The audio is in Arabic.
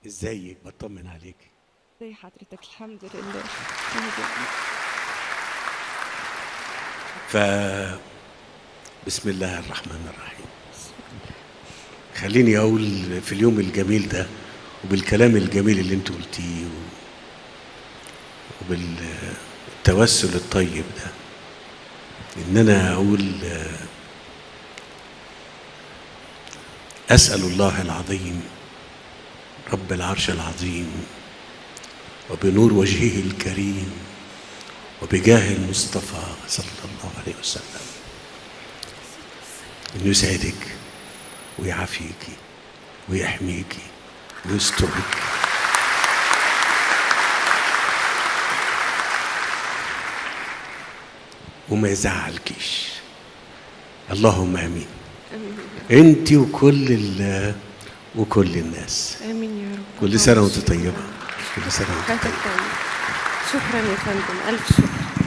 ازيك؟ بطمن عليك. زي حضرتك الحمد لله. الحمد لله. ف بسم الله الرحمن الرحيم. خليني اقول في اليوم الجميل ده وبالكلام الجميل اللي انت قلتيه وبالتوسل الطيب ده ان انا اقول اسال الله العظيم رب العرش العظيم وبنور وجهه الكريم وبجاه المصطفى صلى الله عليه وسلم انه يسعدك ويعافيكي ويحميكي ويسترك وما يزعلكيش. اللهم امين. امين انت وكل الناس. امين يا رب. كل سنه وانت طيبه. كل سنه وانت حياتك طيبه. طيب. شكرا يا فندم، الف شكر.